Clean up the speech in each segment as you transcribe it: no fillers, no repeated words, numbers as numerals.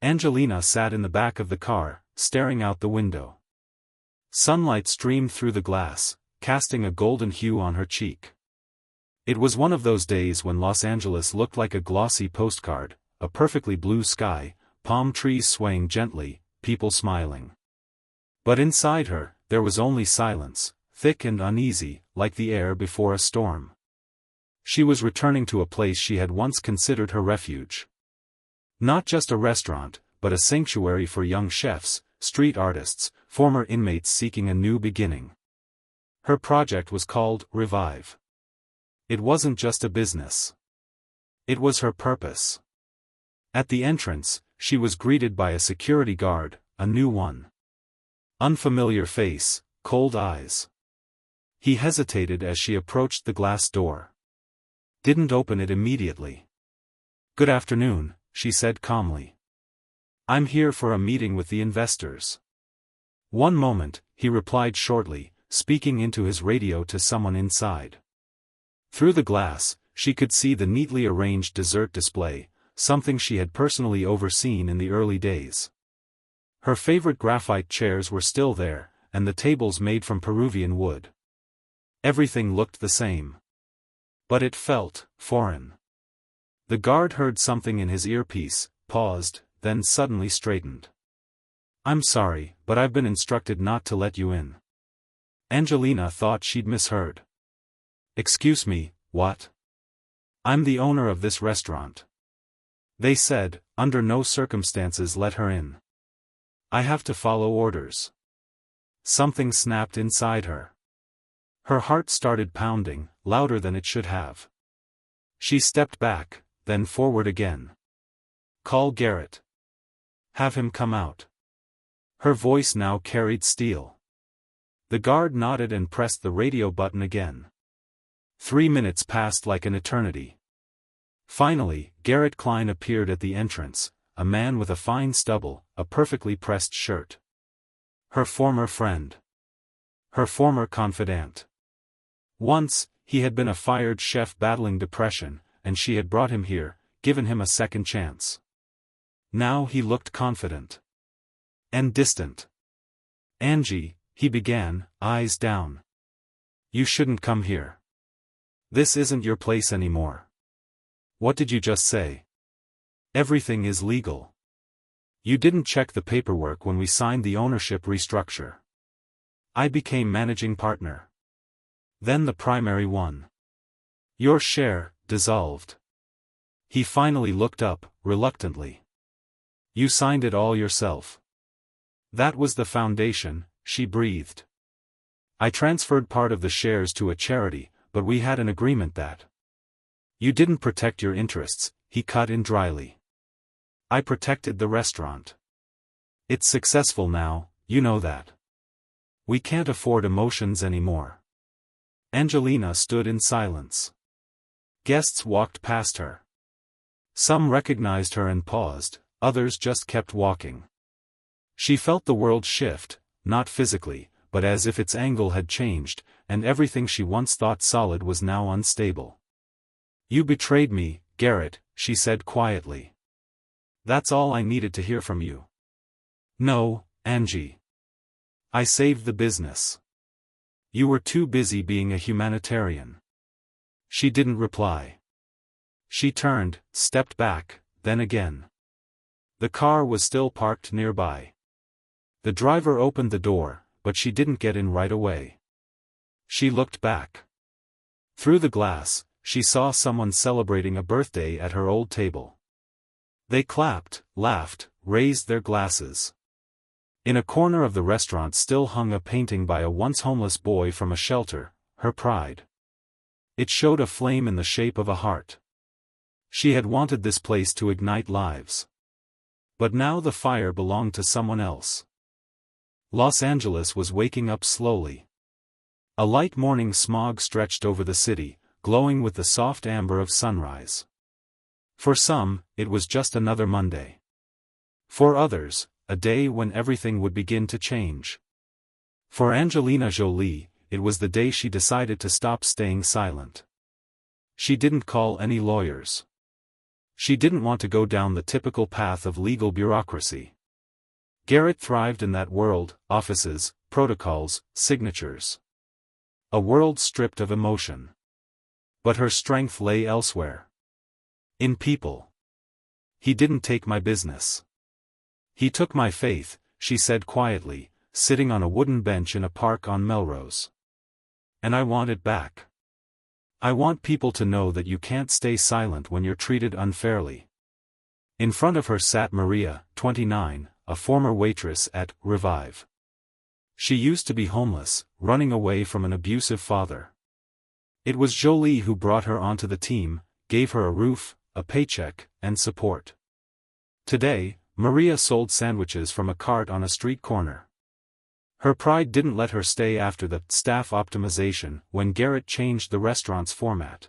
Angelina sat in the back of the car, staring out the window. Sunlight streamed through the glass, casting a golden hue on her cheek. It was one of those days when Los Angeles looked like a glossy postcard, a perfectly blue sky, palm trees swaying gently, people smiling. But inside her, there was only silence, thick and uneasy, like the air before a storm. She was returning to a place she had once considered her refuge. Not just a restaurant, but a sanctuary for young chefs, street artists, former inmates seeking a new beginning. Her project was called Revive. It wasn't just a business. It was her purpose. At the entrance, she was greeted by a security guard, a new one. Unfamiliar face, cold eyes. He hesitated as she approached the glass door. Didn't open it immediately. "Good afternoon," she said calmly. "I'm here for a meeting with the investors." "One moment," he replied shortly, speaking into his radio to someone inside. Through the glass, she could see the neatly arranged dessert display, something she had personally overseen in the early days. Her favorite graphite chairs were still there, and the tables made from Peruvian wood. Everything looked the same. But it felt foreign. The guard heard something in his earpiece, paused, then suddenly straightened. "I'm sorry, but I've been instructed not to let you in." Angelina thought she'd misheard. "Excuse me, what?" "I'm the owner of this restaurant." They said, under no circumstances let her in. "I have to follow orders." Something snapped inside her. Her heart started pounding, louder than it should have. She stepped back, then forward again. "Call Garrett. Have him come out." Her voice now carried steel. The guard nodded and pressed the radio button again. 3 minutes passed like an eternity. Finally, Garrett Klein appeared at the entrance, a man with a fine stubble, a perfectly pressed shirt. Her former friend. Her former confidant. Once, he had been a fired chef battling depression, and she had brought him here, given him a second chance. Now he looked confident. And distant. "Angie," he began, eyes down. "You shouldn't come here. This isn't your place anymore." "What did you just say?" "Everything is legal. You didn't check the paperwork when we signed the ownership restructure. I became managing partner. Then the primary one. Your share dissolved." He finally looked up, reluctantly. "You signed it all yourself." "That was the foundation," she breathed. "I transferred part of the shares to a charity, but we had an agreement that—" "You didn't protect your interests," he cut in dryly. "I protected the restaurant. It's successful now, you know that. We can't afford emotions anymore." Angelina stood in silence. Guests walked past her. Some recognized her and paused, others just kept walking. She felt the world shift, not physically, but as if its angle had changed, and everything she once thought solid was now unstable. "You betrayed me, Garrett," she said quietly. "That's all I needed to hear from you." "No, Angie. I saved the business. You were too busy being a humanitarian." She didn't reply. She turned, stepped back, then again. The car was still parked nearby. The driver opened the door, but she didn't get in right away. She looked back. Through the glass, she saw someone celebrating a birthday at her old table. They clapped, laughed, raised their glasses. In a corner of the restaurant still hung a painting by a once homeless boy from a shelter, her pride. It showed a flame in the shape of a heart. She had wanted this place to ignite lives. But now the fire belonged to someone else. Los Angeles was waking up slowly. A light morning smog stretched over the city, glowing with the soft amber of sunrise. For some, it was just another Monday. For others, a day when everything would begin to change. For Angelina Jolie, it was the day she decided to stop staying silent. She didn't call any lawyers. She didn't want to go down the typical path of legal bureaucracy. Garrett thrived in that world: offices, protocols, signatures. A world stripped of emotion. But her strength lay elsewhere. In people. He didn't take my business. He took my faith, she said quietly, sitting on a wooden bench in a park on Melrose. And I want it back. I want people to know that you can't stay silent when you're treated unfairly. In front of her sat Maria, 29, a former waitress at Revive. She used to be homeless, running away from an abusive father. It was Jolie who brought her onto the team, gave her a roof, a paycheck, and support. Today, Maria sold sandwiches from a cart on a street corner. Her pride didn't let her stay after the staff optimization when Garrett changed the restaurant's format.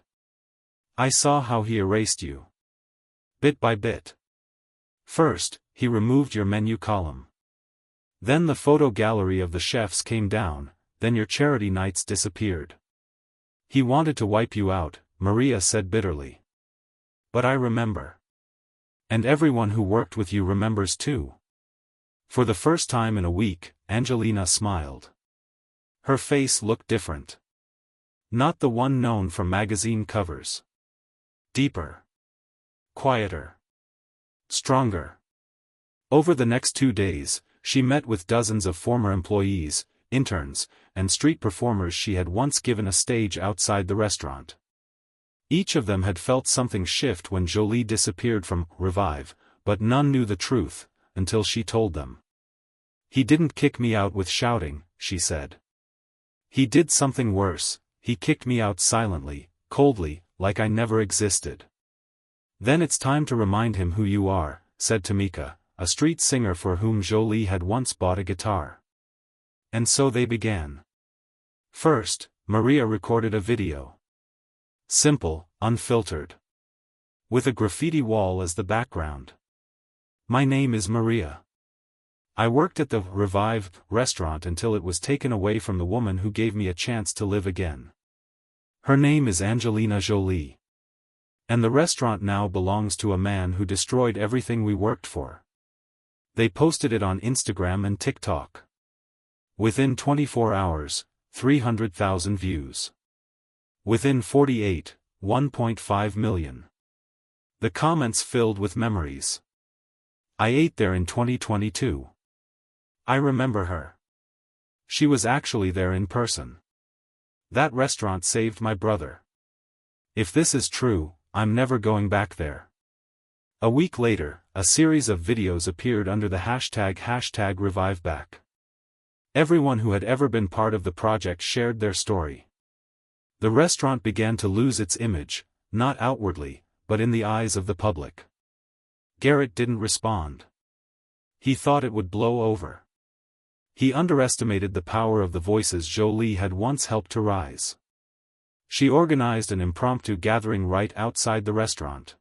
I saw how he erased you. Bit by bit. First, he removed your menu column. Then the photo gallery of the chefs came down, then your charity nights disappeared. He wanted to wipe you out, Maria said bitterly. But I remember. And everyone who worked with you remembers too. For the first time in a week, Angelina smiled. Her face looked different. Not the one known from magazine covers. Deeper. Quieter. Stronger. Over the next 2 days, she met with dozens of former employees, interns, and street performers she had once given a stage outside the restaurant. Each of them had felt something shift when Jolie disappeared from Revive, but none knew the truth, until she told them. He didn't kick me out with shouting, she said. He did something worse, he kicked me out silently, coldly, like I never existed. Then it's time to remind him who you are, said Tamika, a street singer for whom Jolie had once bought a guitar. And so they began. First, Maria recorded a video. Simple, unfiltered. With a graffiti wall as the background. My name is Maria. I worked at the Revive restaurant until it was taken away from the woman who gave me a chance to live again. Her name is Angelina Jolie. And the restaurant now belongs to a man who destroyed everything we worked for. They posted it on Instagram and TikTok. Within 24 hours, 300,000 views. Within 48, 1.5 million. The comments filled with memories. I ate there in 2022. I remember her. She was actually there in person. That restaurant saved my brother. If this is true, I'm never going back there. A week later, a series of videos appeared under the hashtag #ReviveBack. Everyone who had ever been part of the project shared their story. The restaurant began to lose its image, not outwardly, but in the eyes of the public. Garrett didn't respond. He thought it would blow over. He underestimated the power of the voices Jolie had once helped to rise. She organized an impromptu gathering right outside the restaurant.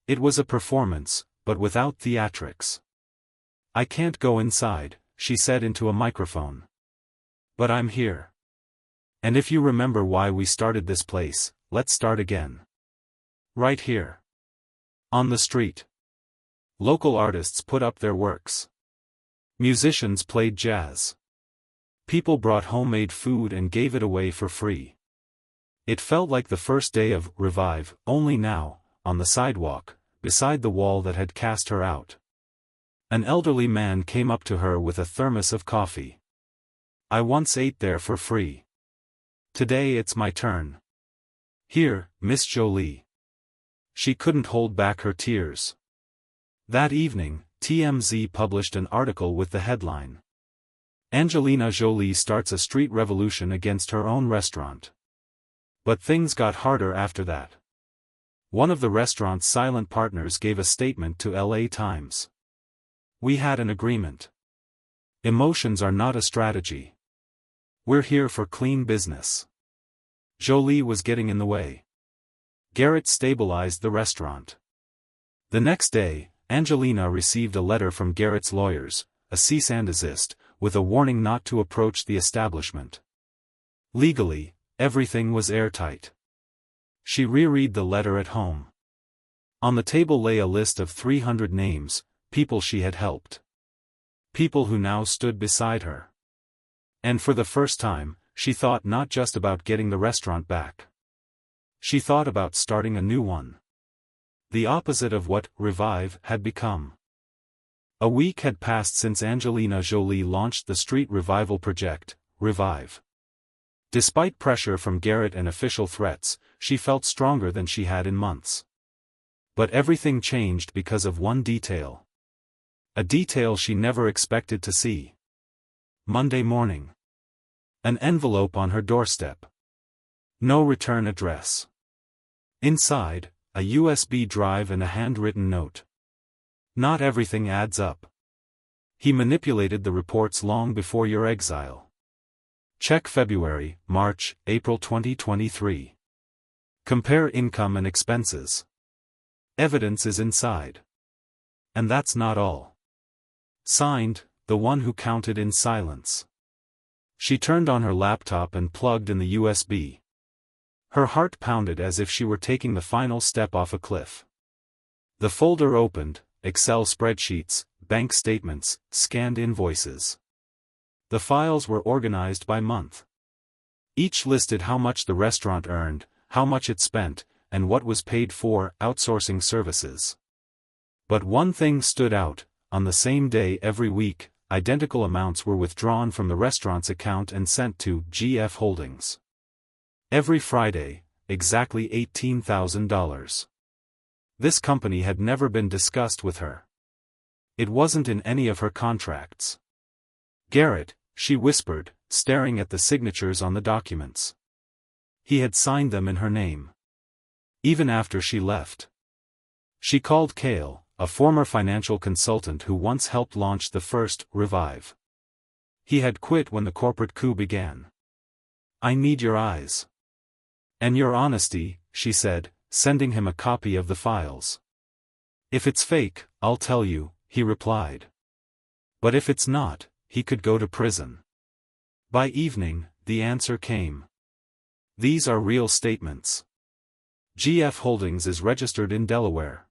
It was a performance, but without theatrics. I can't go inside, she said into a microphone. But I'm here. And if you remember why we started this place, let's start again. Right here. On the street. Local artists put up their works. Musicians played jazz. People brought homemade food and gave it away for free. It felt like the first day of Revive, only now, on the sidewalk, beside the wall that had cast her out. An elderly man came up to her with a thermos of coffee. I once ate there for free. Today it's my turn. Here, Miss Jolie. She couldn't hold back her tears. That evening, TMZ published an article with the headline. Angelina Jolie starts a street revolution against her own restaurant. But things got harder after that. One of the restaurant's silent partners gave a statement to LA Times. We had an agreement. Emotions are not a strategy. We're here for clean business. Jolie was getting in the way. Garrett stabilized the restaurant. The next day, Angelina received a letter from Garrett's lawyers, a cease and desist, with a warning not to approach the establishment. Legally, everything was airtight. She reread the letter at home. On the table lay a list of 300 names, people she had helped. People who now stood beside her. And for the first time, she thought not just about getting the restaurant back. She thought about starting a new one. The opposite of what Revive had become. A week had passed since Angelina Jolie launched the street revival project, Revive. Despite pressure from Garrett and official threats, she felt stronger than she had in months. But everything changed because of one detail. A detail she never expected to see. Monday morning. An envelope on her doorstep. No return address. Inside, a USB drive and a handwritten note. Not everything adds up. He manipulated the reports long before your exile. Check February, March, April 2023. Compare income and expenses. Evidence is inside. And that's not all. Signed, the one who counted in silence. She turned on her laptop and plugged in the USB. Her heart pounded as if she were taking the final step off a cliff. The folder opened, Excel spreadsheets, bank statements, scanned invoices. The files were organized by month. Each listed how much the restaurant earned, how much it spent, and what was paid for outsourcing services. But one thing stood out: on the same day every week, identical amounts were withdrawn from the restaurant's account and sent to GF Holdings. Every Friday, exactly $18,000. This company had never been discussed with her. It wasn't in any of her contracts. Garrett, she whispered, staring at the signatures on the documents. He had signed them in her name. Even after she left. She called Cale, a former financial consultant who once helped launch the first Revive. He had quit when the corporate coup began. "I need your eyes. And your honesty," she said, sending him a copy of the files. "If it's fake, I'll tell you," he replied. But if it's not, he could go to prison. By evening, the answer came. These are real statements. GF Holdings is registered in Delaware.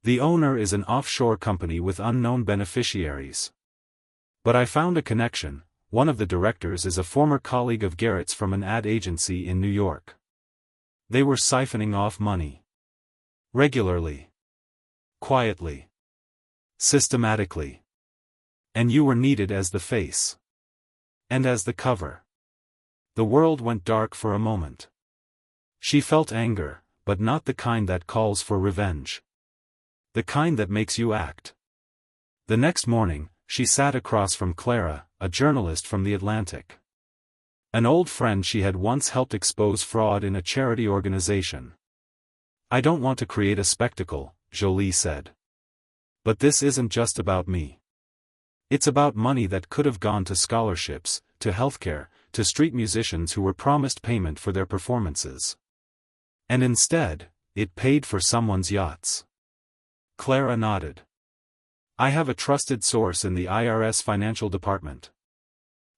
The owner is an offshore company with unknown beneficiaries. But I found a connection. One of the directors is a former colleague of Garrett's from an ad agency in New York. They were siphoning off money. Regularly. Quietly. Systematically. And you were needed as the face. And as the cover. The world went dark for a moment. She felt anger, but not the kind that calls for revenge. The kind that makes you act. The next morning, she sat across from Clara, a journalist from The Atlantic. An old friend she had once helped expose fraud in a charity organization. "I don't want to create a spectacle," Jolie said. "But this isn't just about me. It's about money that could have gone to scholarships, to healthcare, to street musicians who were promised payment for their performances. And instead, it paid for someone's yachts." Clara nodded. "I have a trusted source in the IRS financial department.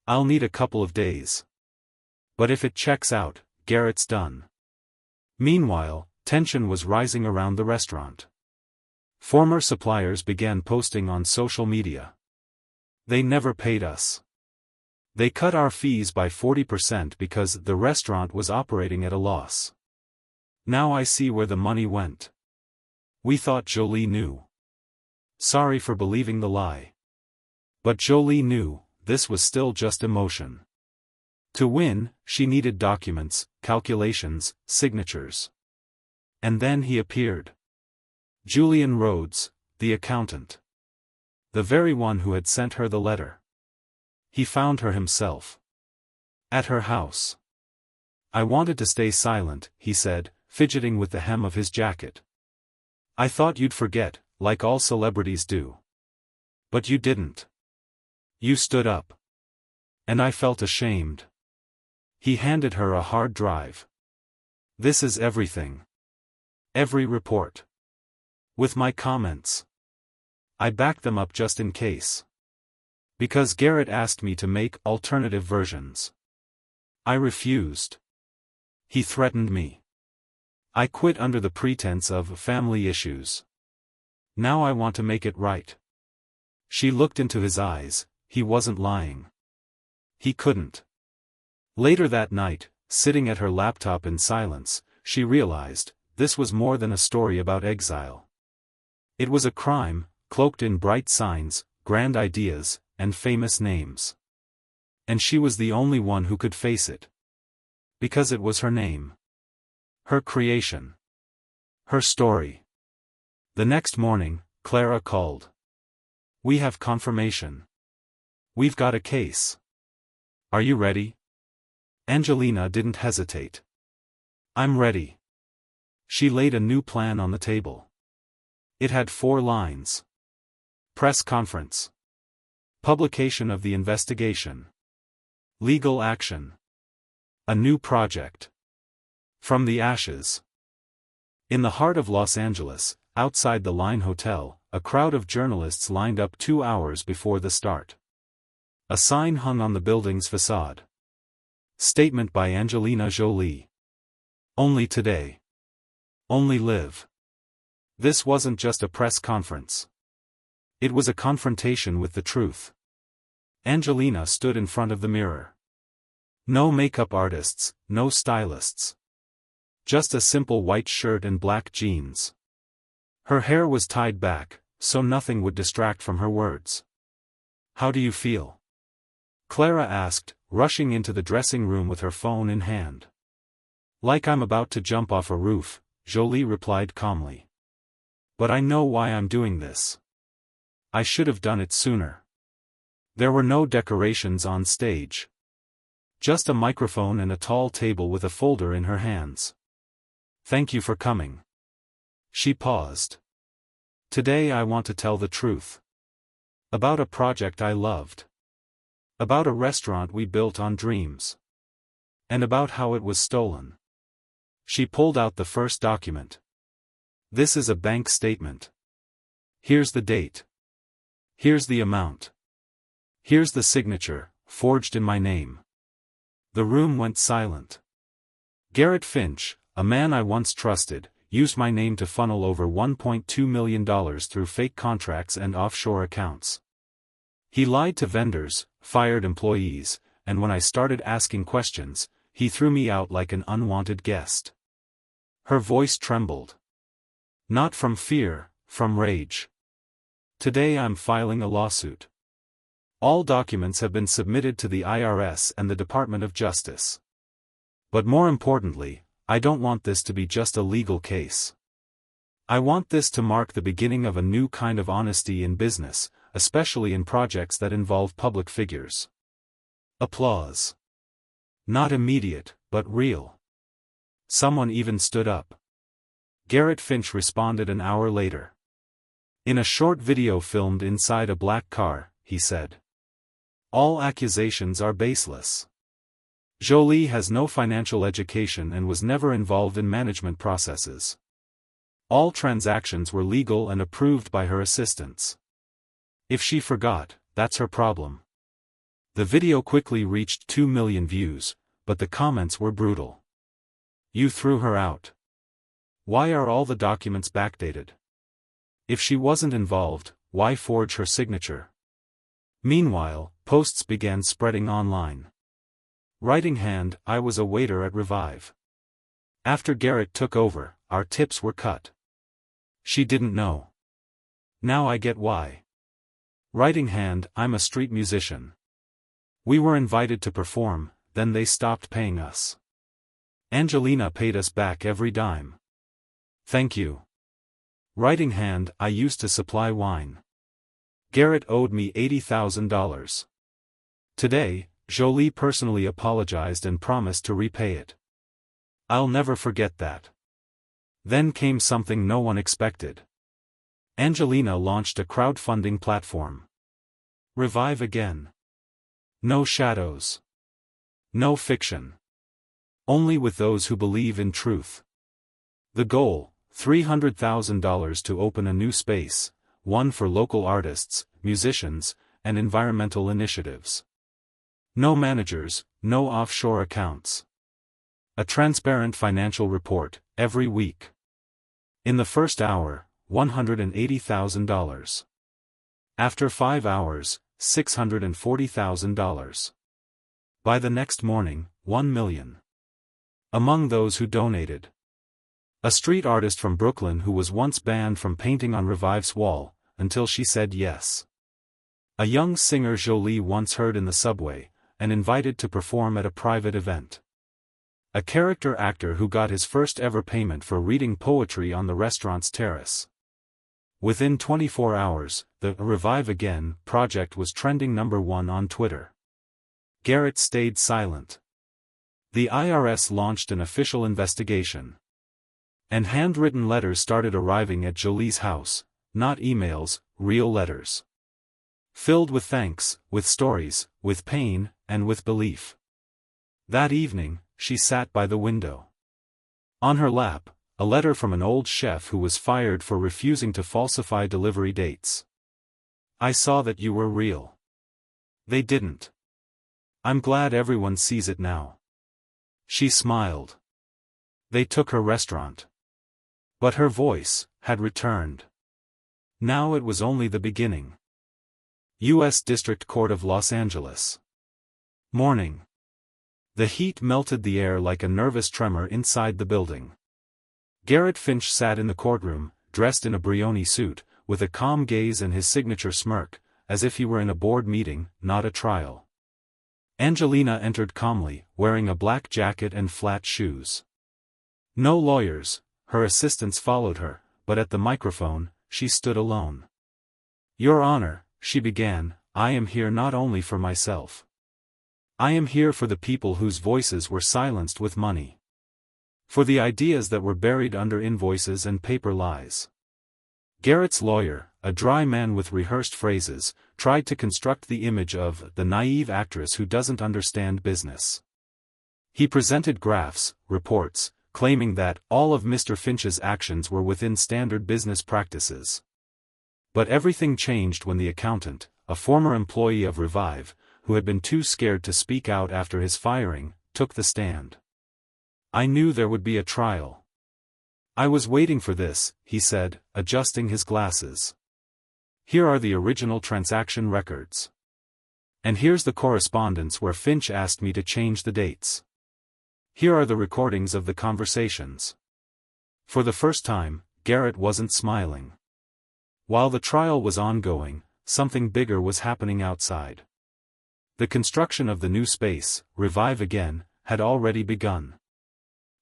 I'll need a couple of days. But if it checks out, Garrett's done." Meanwhile, tension was rising around the restaurant. Former suppliers began posting on social media. "They never paid us. They cut our fees by 40% because the restaurant was operating at a loss. Now I see where the money went. We thought Jolie knew. Sorry for believing the lie." But Jolie knew, this was still just emotion. To win, she needed documents, calculations, signatures. And then he appeared. Julian Rhodes, the accountant. The very one who had sent her the letter. He found her himself. At her house. "I wanted to stay silent," he said, fidgeting with the hem of his jacket. "I thought you'd forget, like all celebrities do. But you didn't. You stood up. And I felt ashamed." He handed her a hard drive. "This is everything. Every report. With my comments. I backed them up just in case. Because Garrett asked me to make alternative versions. I refused. He threatened me. I quit under the pretense of family issues. Now I want to make it right. She looked into his eyes. He wasn't lying. He couldn't. Later that night, sitting at her laptop in silence, she realized, this was more than a story about exile. It was a crime, cloaked in bright signs, grand ideas, and famous names. And she was the only one who could face it. Because it was her name. Her creation. Her story. The next morning, Clara called. We have confirmation. We've got a case. Are you ready? Angelina didn't hesitate. I'm ready. She laid a new plan on the table. It had 4 lines. Press conference. Publication of the investigation. Legal action. A new project. From the ashes. In the heart of Los Angeles, outside the Line Hotel, a crowd of journalists lined up 2 hours before the start. A sign hung on the building's facade. Statement by Angelina Jolie. Only today. Only live. This wasn't just a press conference. It was a confrontation with the truth. Angelina stood in front of the mirror. No makeup artists, no stylists. Just a simple white shirt and black jeans. Her hair was tied back, so nothing would distract from her words. How do you feel? Clara asked, rushing into the dressing room with her phone in hand. Like I'm about to jump off a roof, Jolie replied calmly. But I know why I'm doing this. I should have done it sooner. There were no decorations on stage. Just a microphone and a tall table with a folder in her hands. Thank you for coming. She paused. Today I want to tell the truth. About a project I loved. About a restaurant we built on dreams. And about how it was stolen. She pulled out the first document. This is a bank statement. Here's the date. Here's the amount. Here's the signature, forged in my name. The room went silent. Garrett Finch, a man I once trusted, used my name to funnel over $1.2 million through fake contracts and offshore accounts. He lied to vendors, fired employees, and when I started asking questions, he threw me out like an unwanted guest. Her voice trembled. Not from fear, from rage. Today I'm filing a lawsuit. All documents have been submitted to the IRS and the Department of Justice. But more importantly, I don't want this to be just a legal case. I want this to mark the beginning of a new kind of honesty in business, especially in projects that involve public figures. Applause. Not immediate, but real. Someone even stood up. Garrett Finch responded an hour later. In a short video filmed inside a black car, he said. All accusations are baseless. Jolie has no financial education and was never involved in management processes. All transactions were legal and approved by her assistants. If she forgot, that's her problem. The video quickly reached 2 million views, but the comments were brutal. You threw her out. Why are all the documents backdated? If she wasn't involved, why forge her signature? Meanwhile, posts began spreading online. Writing hand, I was a waiter at Revive. After Garrett took over, our tips were cut. She didn't know. Now I get why. Writing hand, I'm a street musician. We were invited to perform, then they stopped paying us. Angelina paid us back every dime. Thank you. Writing hand, I used to supply wine. Garrett owed me $80,000. Today, Jolie personally apologized and promised to repay it. I'll never forget that. Then came something no one expected. Angelina launched a crowdfunding platform. Revive again. No shadows. No fiction. Only with those who believe in truth. The goal, $300,000 to open a new space, one for local artists, musicians, and environmental initiatives. No managers, no offshore accounts. A transparent financial report, every week. In the first hour, $180,000. After 5 hours, $640,000. By the next morning, $1 million. Among those who donated, a street artist from Brooklyn who was once banned from painting on Revive's wall, until she said yes. A young singer Jolie once heard in the subway, and invited to perform at a private event. A character actor who got his first ever payment for reading poetry on the restaurant's terrace. Within 24 hours, the Revive Again project was trending #1 on Twitter. Garrett stayed silent. The IRS launched an official investigation. And handwritten letters started arriving at Jolie's house, not emails, real letters. Filled with thanks, with stories, with pain, and with belief. That evening, she sat by the window. On her lap, a letter from an old chef who was fired for refusing to falsify delivery dates. I saw that you were real. They didn't. I'm glad everyone sees it now. She smiled. They took her restaurant. But her voice had returned. Now it was only the beginning. U.S. District Court of Los Angeles. Morning. The heat melted the air like a nervous tremor inside the building. Garrett Finch sat in the courtroom, dressed in a Brioni suit, with a calm gaze and his signature smirk, as if he were in a board meeting, not a trial. Angelina entered calmly, wearing a black jacket and flat shoes. No lawyers, her assistants followed her, but at the microphone, she stood alone. Your Honor, she began, I am here not only for myself. I am here for the people whose voices were silenced with money. For the ideas that were buried under invoices and paper lies. Garrett's lawyer, a dry man with rehearsed phrases, tried to construct the image of the naive actress who doesn't understand business. He presented graphs, reports, claiming that all of Mr. Finch's actions were within standard business practices. But everything changed when the accountant, a former employee of Revive, who had been too scared to speak out after his firing, took the stand. I knew there would be a trial. I was waiting for this, he said, adjusting his glasses. Here are the original transaction records. And here's the correspondence where Finch asked me to change the dates. Here are the recordings of the conversations. For the first time, Garrett wasn't smiling. While the trial was ongoing, something bigger was happening outside. The construction of the new space, Revive Again, had already begun.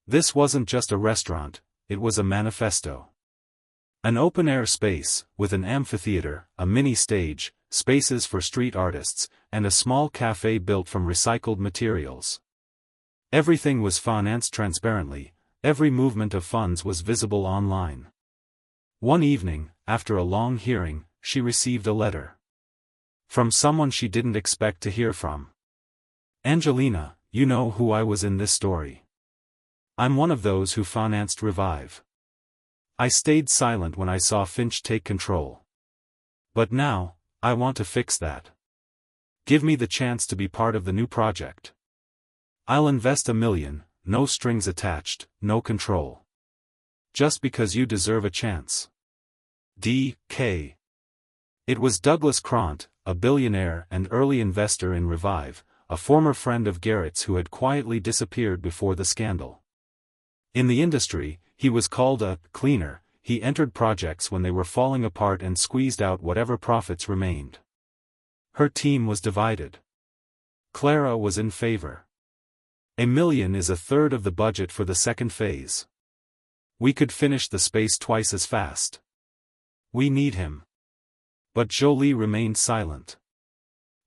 This wasn't just a restaurant, it was a manifesto. An open-air space, with an amphitheater, a mini-stage, spaces for street artists, and a small cafe built from recycled materials. Everything was financed transparently, every movement of funds was visible online. One evening, after a long hearing, she received a letter. From someone she didn't expect to hear from. Angelina, you know who I was in this story. I'm one of those who financed Revive. I stayed silent when I saw Finch take control. But now, I want to fix that. Give me the chance to be part of the new project. I'll invest $1 million, no strings attached, no control. Just because you deserve a chance. D.K. It was Douglas Cront, a billionaire and early investor in Revive, a former friend of Garrett's who had quietly disappeared before the scandal. In the industry, he was called a cleaner. He entered projects when they were falling apart and squeezed out whatever profits remained. Her team was divided. Clara was in favor. $1 million is 1/3 of the budget for the second phase. We could finish the space twice as fast. We need him. But Jolie remained silent.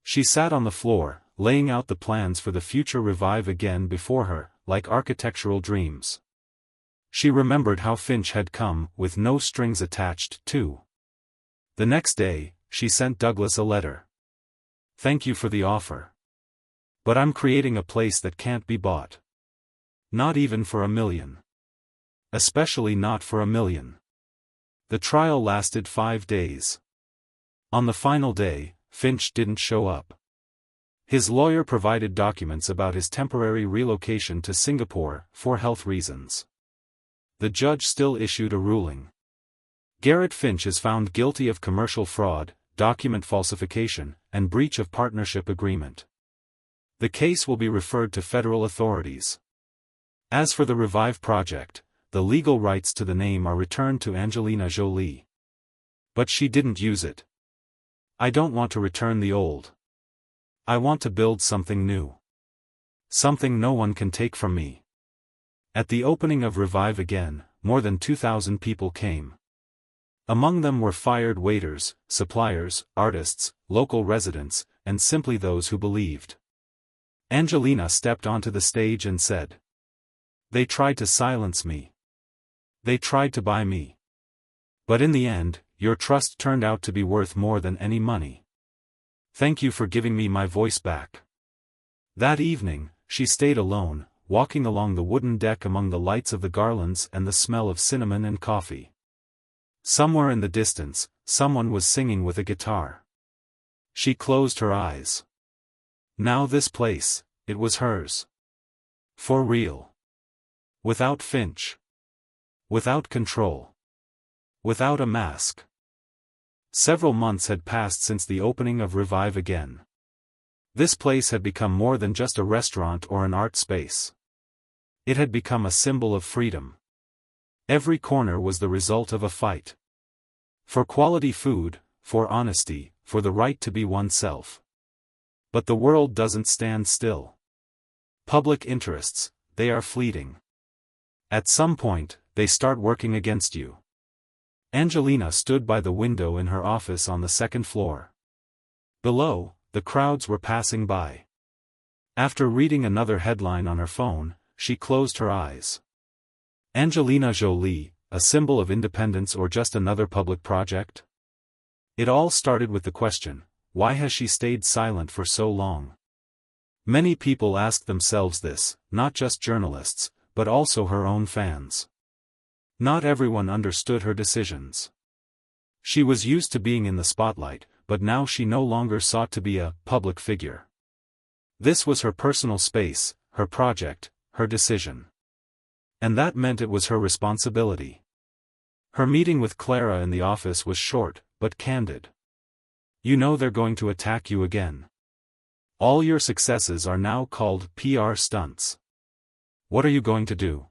She sat on the floor, laying out the plans for the future Revive Again before her, like architectural dreams. She remembered how Finch had come, with no strings attached, too. The next day, she sent Douglas a letter. Thank you for the offer. But I'm creating a place that can't be bought. Not even for $1 million. Especially not for $1 million. The trial lasted 5 days. On the final day, Finch didn't show up. His lawyer provided documents about his temporary relocation to Singapore for health reasons. The judge still issued a ruling. Garrett Finch is found guilty of commercial fraud, document falsification, and breach of partnership agreement. The case will be referred to federal authorities. As for the Revive project, the legal rights to the name are returned to Angelina Jolie. But she didn't use it. I don't want to return the old. I want to build something new. Something no one can take from me. At the opening of Revive again, more than 2,000 people came. Among them were fired waiters, suppliers, artists, local residents, and simply those who believed. Angelina stepped onto the stage and said, "They tried to silence me. They tried to buy me. But in the end, your trust turned out to be worth more than any money. Thank you for giving me my voice back." That evening, she stayed alone, walking along the wooden deck among the lights of the garlands and the smell of cinnamon and coffee. Somewhere in the distance, someone was singing with a guitar. She closed her eyes. Now this place, it was hers. For real. Without Finch. Without control. Without a mask. Several months had passed since the opening of Revive again. This place had become more than just a restaurant or an art space. It had become a symbol of freedom. Every corner was the result of a fight. For quality food, for honesty, for the right to be oneself. But the world doesn't stand still. Public interests, they are fleeting. At some point, they start working against you. Angelina stood by the window in her office on the second floor. Below, the crowds were passing by. After reading another headline on her phone, she closed her eyes. Angelina Jolie, a symbol of independence or just another public project? It all started with the question, why has she stayed silent for so long? Many people ask themselves this, not just journalists, but also her own fans. Not everyone understood her decisions. She was used to being in the spotlight, but now she no longer sought to be a public figure. This was her personal space, her project, her decision. And that meant it was her responsibility. Her meeting with Clara in the office was short, but candid. You know they're going to attack you again. All your successes are now called PR stunts. What are you going to do?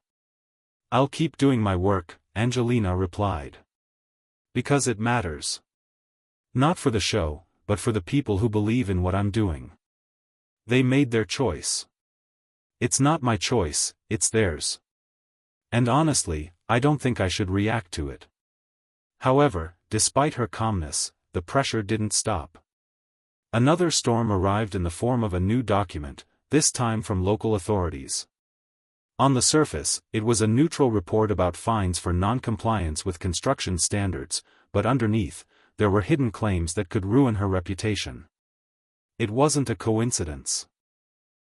I'll keep doing my work, Angelina replied. Because it matters. Not for the show, but for the people who believe in what I'm doing. They made their choice. It's not my choice, it's theirs. And honestly, I don't think I should react to it. However, despite her calmness, the pressure didn't stop. Another storm arrived in the form of a new document, this time from local authorities. On the surface, it was a neutral report about fines for non-compliance with construction standards, but underneath, there were hidden claims that could ruin her reputation. It wasn't a coincidence.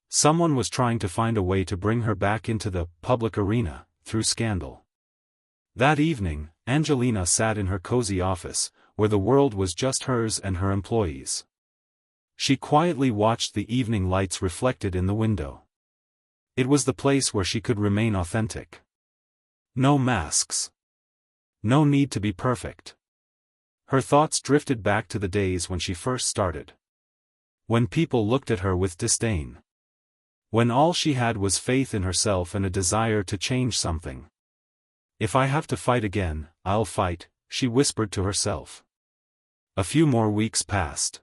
Someone was trying to find a way to bring her back into the public arena, through scandal. That evening, Angelina sat in her cozy office, where the world was just hers and her employees. She quietly watched the evening lights reflected in the window. It was the place where she could remain authentic. No masks. No need to be perfect. Her thoughts drifted back to the days when she first started. When people looked at her with disdain. When all she had was faith in herself and a desire to change something. If I have to fight again, I'll fight, she whispered to herself. A few more weeks passed.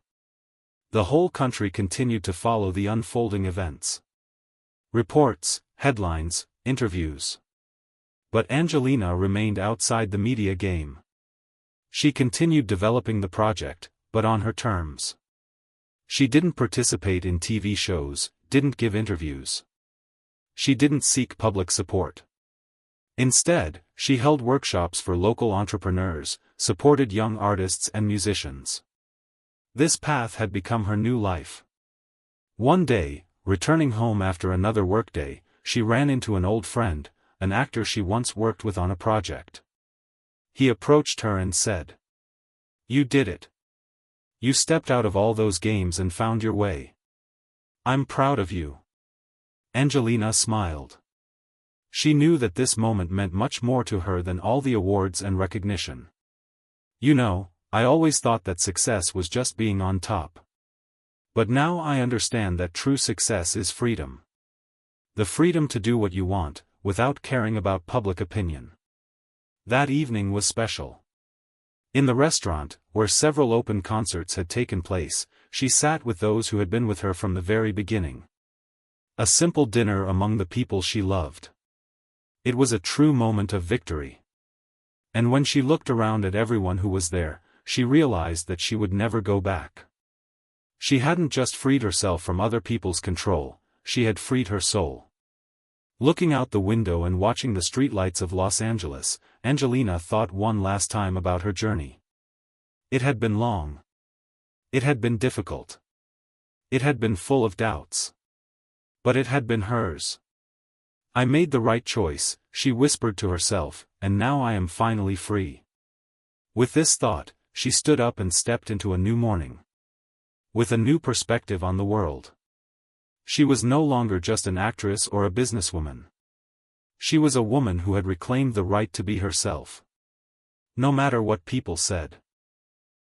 The whole country continued to follow the unfolding events. Reports, headlines, interviews. But Angelina remained outside the media game. She continued developing the project, but on her terms. She didn't participate in TV shows, didn't give interviews. She didn't seek public support. Instead, she held workshops for local entrepreneurs, supported young artists and musicians. This path had become her new life. One day, returning home after another workday, she ran into an old friend, an actor she once worked with on a project. He approached her and said, "You did it. You stepped out of all those games and found your way. I'm proud of you. Angelina smiled. She knew that this moment meant much more to her than all the awards and recognition. You know, I always thought that success was just being on top. But now I understand that true success is freedom. The freedom to do what you want, without caring about public opinion. That evening was special. In the restaurant, where several open concerts had taken place, she sat with those who had been with her from the very beginning. A simple dinner among the people she loved. It was a true moment of victory. And when she looked around at everyone who was there, she realized that she would never go back. She hadn't just freed herself from other people's control, she had freed her soul. Looking out the window and watching the streetlights of Los Angeles, Angelina thought one last time about her journey. It had been long. It had been difficult. It had been full of doubts. But it had been hers. I made the right choice, she whispered to herself, and now I am finally free. With this thought, she stood up and stepped into a new morning. With a new perspective on the world. She was no longer just an actress or a businesswoman. She was a woman who had reclaimed the right to be herself. No matter what people said.